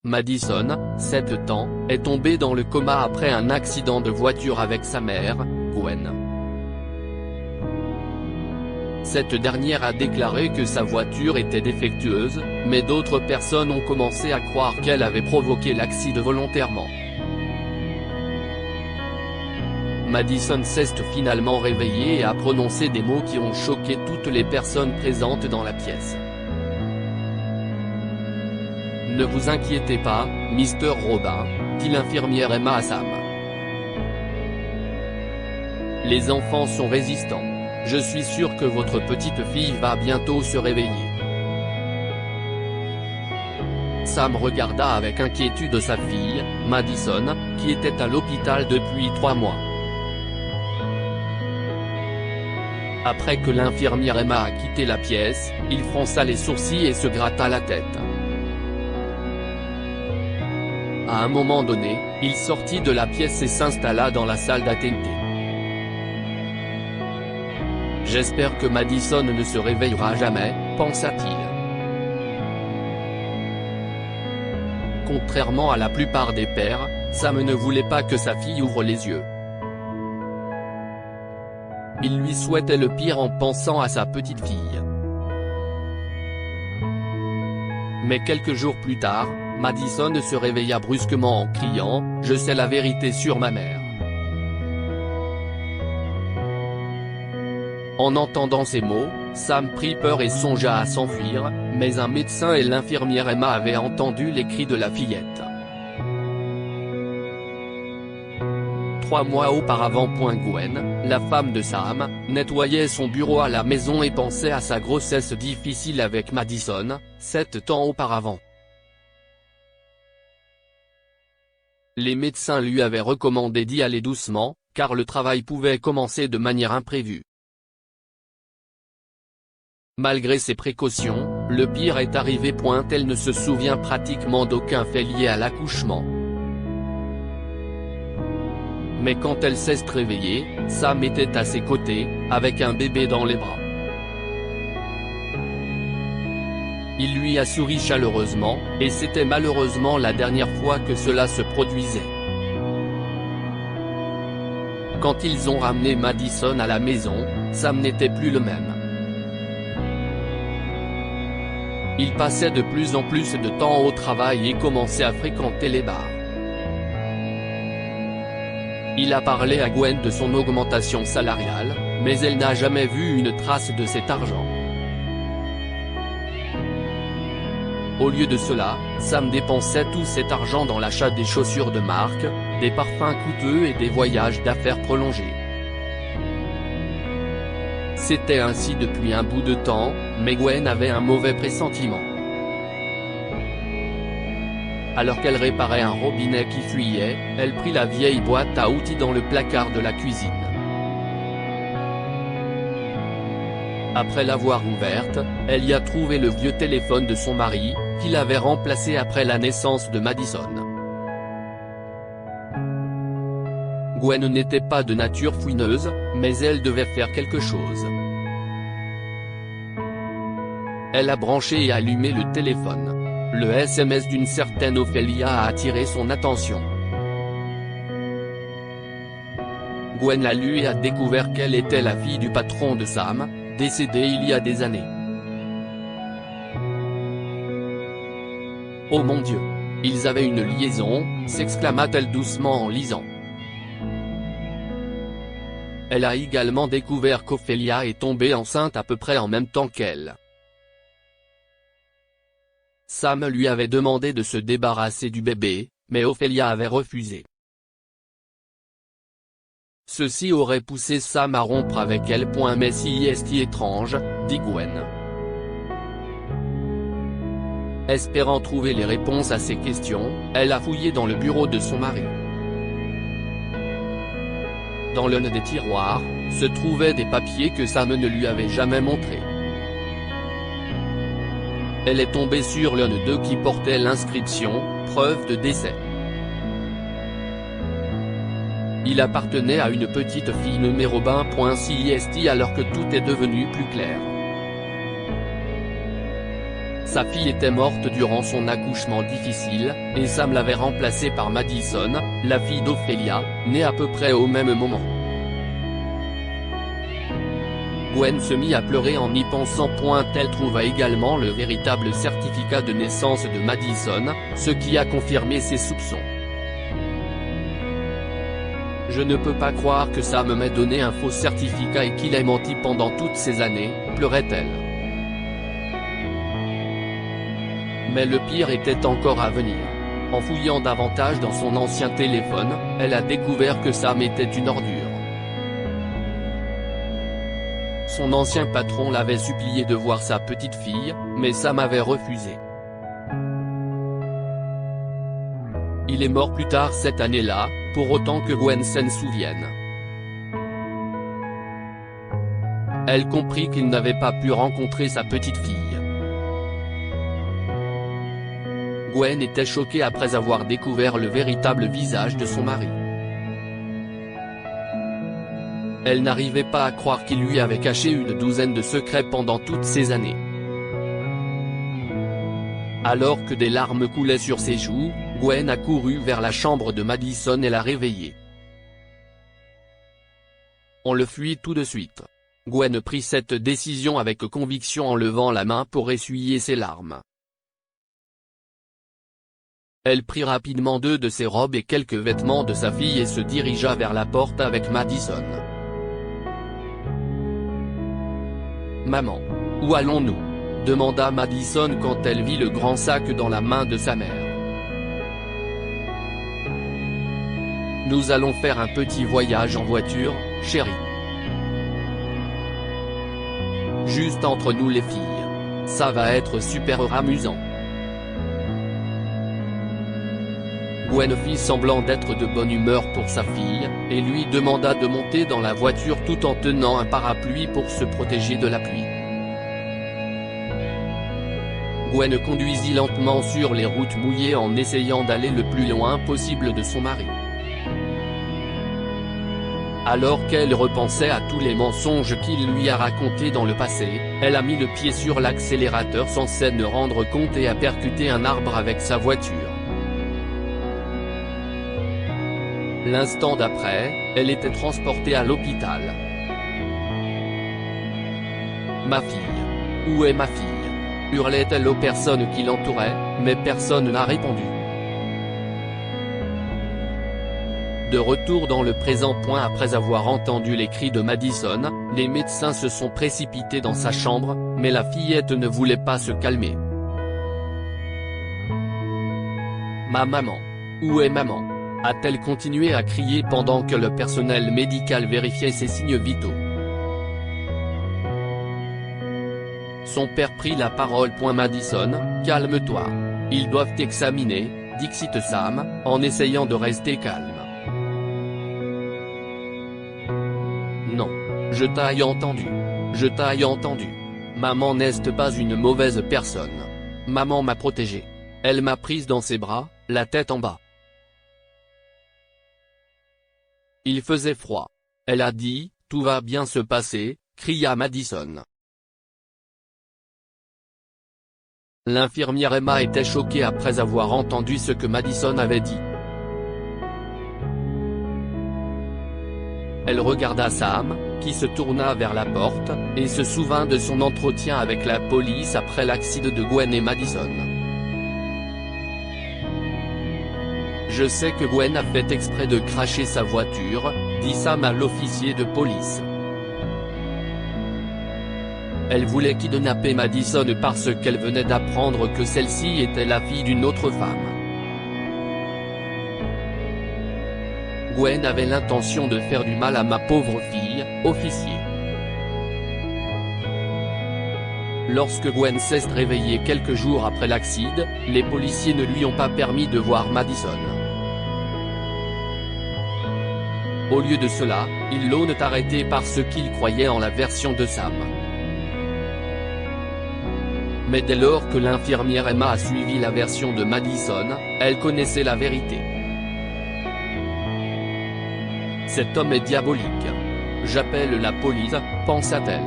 Madison, 7 ans, est tombée dans le coma après un accident de voiture avec sa mère, Gwen. Cette dernière a déclaré que sa voiture était défectueuse, mais d'autres personnes ont commencé à croire qu'elle avait provoqué l'accident volontairement. Madison s'est finalement réveillée et a prononcé des mots qui ont choqué toutes les personnes présentes dans la pièce. « Ne vous inquiétez pas, Mr. Robin », dit l'infirmière Emma à Sam. « Les enfants sont résistants. Je suis sûr que votre petite fille va bientôt se réveiller. » Sam regarda avec inquiétude sa fille, Madison, qui était à l'hôpital depuis 3 mois. Après que l'infirmière Emma a quitté la pièce, il fronça les sourcils et se gratta la tête. À un moment donné, il sortit de la pièce et s'installa dans la salle d'attente. « J'espère que Madison ne se réveillera jamais, pensa-t-il. Contrairement à la plupart des pères, Sam ne voulait pas que sa fille ouvre les yeux. Il lui souhaitait le pire en pensant à sa petite fille. Mais quelques jours plus tard, Madison se réveilla brusquement en criant « Je sais la vérité sur ma mère ». En entendant ces mots, Sam prit peur et songea à s'enfuir, mais un médecin et l'infirmière Emma avaient entendu les cris de la fillette. 3 mois auparavant. Gwen, la femme de Sam, nettoyait son bureau à la maison et pensait à sa grossesse difficile avec Madison, 7 ans auparavant. Les médecins lui avaient recommandé d'y aller doucement, car le travail pouvait commencer de manière imprévue. Malgré ces précautions, le pire est arrivé. Elle ne se souvient pratiquement d'aucun fait lié à l'accouchement. Mais quand elle s'est réveillée, Sam était à ses côtés, avec un bébé dans les bras. Il lui a souri chaleureusement, et c'était malheureusement la dernière fois que cela se produisait. Quand ils ont ramené Madison à la maison, Sam n'était plus le même. Il passait de plus en plus de temps au travail et commençait à fréquenter les bars. Il a parlé à Gwen de son augmentation salariale, mais elle n'a jamais vu une trace de cet argent. Au lieu de cela, Sam dépensait tout cet argent dans l'achat des chaussures de marque, des parfums coûteux et des voyages d'affaires prolongés. C'était ainsi depuis un bout de temps, mais Gwen avait un mauvais pressentiment. Alors qu'elle réparait un robinet qui fuyait, elle prit la vieille boîte à outils dans le placard de la cuisine. Après l'avoir ouverte, elle y a trouvé le vieux téléphone de son mari, qu'il avait remplacé après la naissance de Madison. Gwen n'était pas de nature fouineuse, mais elle devait faire quelque chose. Elle a branché et allumé le téléphone. Le SMS d'une certaine Ophélia a attiré son attention. Gwen l'a lu et a découvert qu'elle était la fille du patron de Sam, décédé il y a des années. « Oh mon Dieu! Ils avaient une liaison », s'exclama-t-elle doucement en lisant. Elle a également découvert qu'Ophélia est tombée enceinte à peu près en même temps qu'elle. Sam lui avait demandé de se débarrasser du bébé, mais Ophélia avait refusé. Ceci aurait poussé Sam à rompre avec elle. Mais si est étrange, dit Gwen. Espérant trouver les réponses à ces questions, elle a fouillé dans le bureau de son mari. Dans l'un des tiroirs, se trouvaient des papiers que Sam ne lui avait jamais montrés. Elle est tombée sur l'un d'eux qui portait l'inscription « Preuve de décès ». Il appartenait à une petite fille nommée Robin. Alors que tout est devenu plus clair. Sa fille était morte durant son accouchement difficile, et Sam l'avait remplacée par Madison, la fille d'Ophélia, née à peu près au même moment. Gwen se mit à pleurer en y pensant. Elle trouva également le véritable certificat de naissance de Madison, ce qui a confirmé ses soupçons. Je ne peux pas croire que Sam m'ait donné un faux certificat et qu'il ait menti pendant toutes ces années, pleurait-elle. Mais le pire était encore à venir. En fouillant davantage dans son ancien téléphone, elle a découvert que Sam était une ordure. Son ancien patron l'avait supplié de voir sa petite fille, mais Sam avait refusé. Il est mort plus tard cette année-là, pour autant que Gwen s'en souvienne. Elle comprit qu'il n'avait pas pu rencontrer sa petite fille. Gwen était choquée après avoir découvert le véritable visage de son mari. Elle n'arrivait pas à croire qu'il lui avait caché une douzaine de secrets pendant toutes ces années. Alors que des larmes coulaient sur ses joues, Gwen a couru vers la chambre de Madison et l'a réveillé. On le fuit tout de suite. Gwen prit cette décision avec conviction en levant la main pour essuyer ses larmes. Elle prit rapidement 2 de ses robes et quelques vêtements de sa fille et se dirigea vers la porte avec Madison. « Maman, où allons-nous » demanda Madison quand elle vit le grand sac dans la main de sa mère. « Nous allons faire un petit voyage en voiture, chérie. Juste entre nous les filles. Ça va être super amusant. » Gwen fit semblant d'être de bonne humeur pour sa fille, et lui demanda de monter dans la voiture tout en tenant un parapluie pour se protéger de la pluie. Gwen conduisit lentement sur les routes mouillées en essayant d'aller le plus loin possible de son mari. Alors qu'elle repensait à tous les mensonges qu'il lui a racontés dans le passé, elle a mis le pied sur l'accélérateur sans s'en rendre compte et a percuté un arbre avec sa voiture. L'instant d'après, elle était transportée à l'hôpital. « Ma fille. Où est ma fille ?» hurlait-elle aux personnes qui l'entouraient, mais personne n'a répondu. De retour dans le présent. Après avoir entendu les cris de Madison, les médecins se sont précipités dans sa chambre, mais la fillette ne voulait pas se calmer. « Ma maman. Où est maman ?» a-t-elle continué à crier pendant que le personnel médical vérifiait ses signes vitaux. Son père prit la parole. Madison, calme-toi. Ils doivent t'examiner, dit Sam, en essayant de rester calme. Non. Je t'ai entendu. Je t'ai entendu. Maman n'est pas une mauvaise personne. Maman m'a protégée. Elle m'a prise dans ses bras, la tête en bas. Il faisait froid. Elle a dit, « Tout va bien se passer », cria Madison. L'infirmière Emma était choquée après avoir entendu ce que Madison avait dit. Elle regarda Sam, qui se tourna vers la porte, et se souvint de son entretien avec la police après l'accident de Gwen et Madison. Je sais que Gwen a fait exprès de cracher sa voiture, dit Sam à l'officier de police. Elle voulait kidnapper Madison parce qu'elle venait d'apprendre que celle-ci était la fille d'une autre femme. Gwen avait l'intention de faire du mal à ma pauvre fille, officier. Lorsque Gwen s'est réveillée quelques jours après l'accident, les policiers ne lui ont pas permis de voir Madison. Au lieu de cela, ils l'ont arrêté parce qu'ils croyaient en la version de Sam. Mais dès lors que l'infirmière Emma a suivi la version de Madison, elle connaissait la vérité. Cet homme est diabolique. J'appelle la police, pensa-t-elle.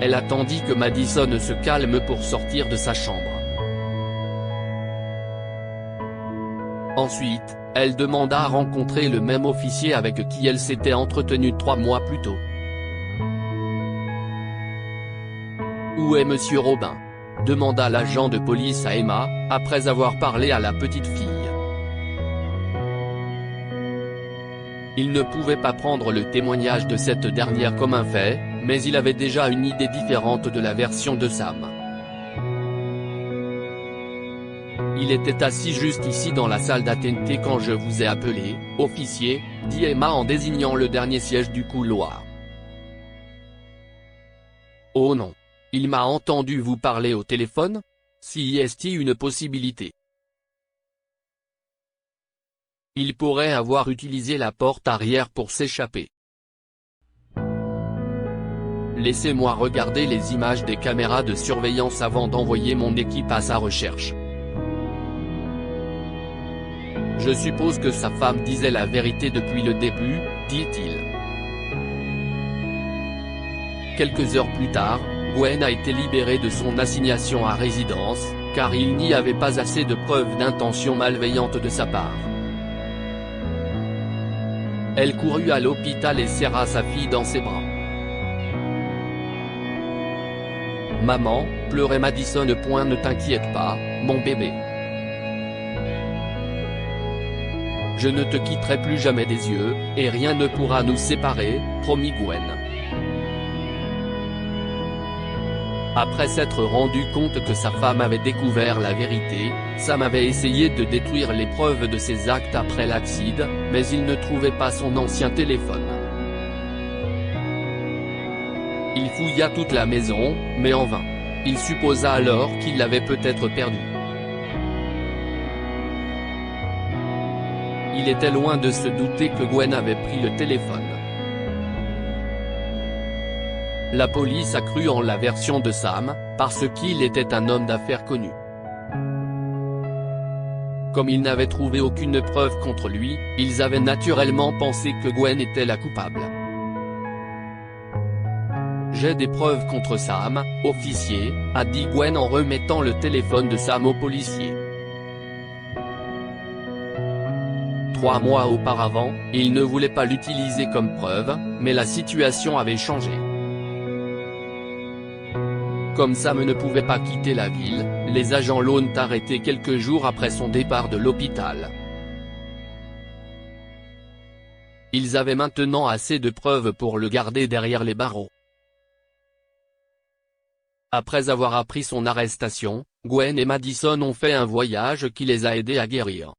elle attendit que Madison se calme pour sortir de sa chambre. Ensuite, elle demanda à rencontrer le même officier avec qui elle s'était entretenue 3 mois plus tôt. « Où est Monsieur Robin ?» demanda l'agent de police à Emma, après avoir parlé à la petite fille. Il ne pouvait pas prendre le témoignage de cette dernière comme un fait, mais il avait déjà une idée différente de la version de Sam. Il était assis juste ici dans la salle d'attente quand je vous ai appelé, officier, dit Emma en désignant le dernier siège du couloir. Oh non. Il m'a entendu vous parler au téléphone? Si est-il une possibilité? Il pourrait avoir utilisé la porte arrière pour s'échapper. Laissez-moi regarder les images des caméras de surveillance avant d'envoyer mon équipe à sa recherche. Je suppose que sa femme disait la vérité depuis le début, dit-il. Quelques heures plus tard, Gwen a été libérée de son assignation à résidence, car il n'y avait pas assez de preuves d'intention malveillante de sa part. Elle courut à l'hôpital et serra sa fille dans ses bras. « Maman, » pleurait Madison. « Ne t'inquiète pas, mon bébé. Je ne te quitterai plus jamais des yeux, et rien ne pourra nous séparer, » promit Gwen. Après s'être rendu compte que sa femme avait découvert la vérité, Sam avait essayé de détruire les preuves de ses actes après l'accident, mais il ne trouvait pas son ancien téléphone. Il fouilla toute la maison, mais en vain. Il supposa alors qu'il l'avait peut-être perdu. Il était loin de se douter que Gwen avait pris le téléphone. La police a cru en la version de Sam, parce qu'il était un homme d'affaires connu. Comme ils n'avaient trouvé aucune preuve contre lui, ils avaient naturellement pensé que Gwen était la coupable. « J'ai des preuves contre Sam, officier », a dit Gwen en remettant le téléphone de Sam au policier. 3 mois auparavant, il ne voulait pas l'utiliser comme preuve, mais la situation avait changé. Comme Sam ne pouvait pas quitter la ville, les agents l'ont arrêté quelques jours après son départ de l'hôpital. Ils avaient maintenant assez de preuves pour le garder derrière les barreaux. Après avoir appris son arrestation, Gwen et Madison ont fait un voyage qui les a aidés à guérir.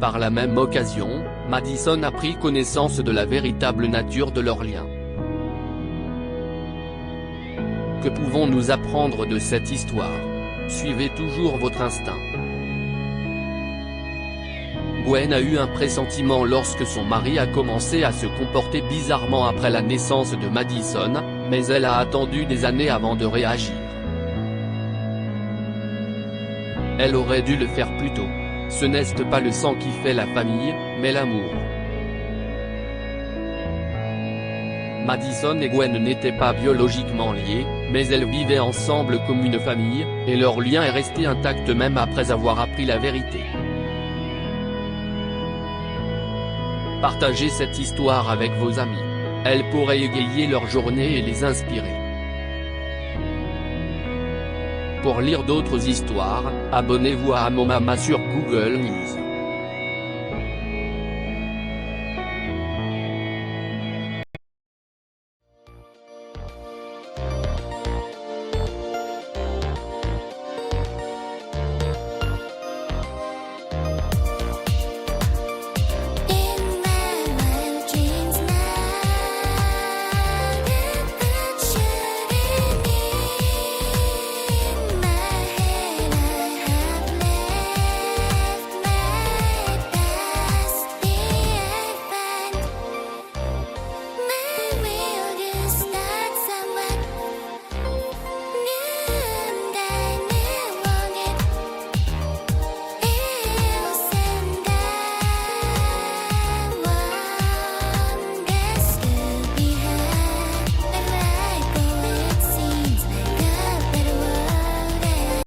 Par la même occasion, Madison a pris connaissance de la véritable nature de leur lien. Que pouvons-nous apprendre de cette histoire? Suivez toujours votre instinct. Gwen a eu un pressentiment lorsque son mari a commencé à se comporter bizarrement après la naissance de Madison, mais elle a attendu des années avant de réagir. Elle aurait dû le faire plus tôt. Ce n'est pas le sang qui fait la famille, mais l'amour. Madison et Gwen n'étaient pas biologiquement liés, mais elles vivaient ensemble comme une famille, et leur lien est resté intact même après avoir appris la vérité. Partagez cette histoire avec vos amis. Elle pourrait égayer leur journée et les inspirer. Pour lire d'autres histoires, abonnez-vous à Amomama sur Google News.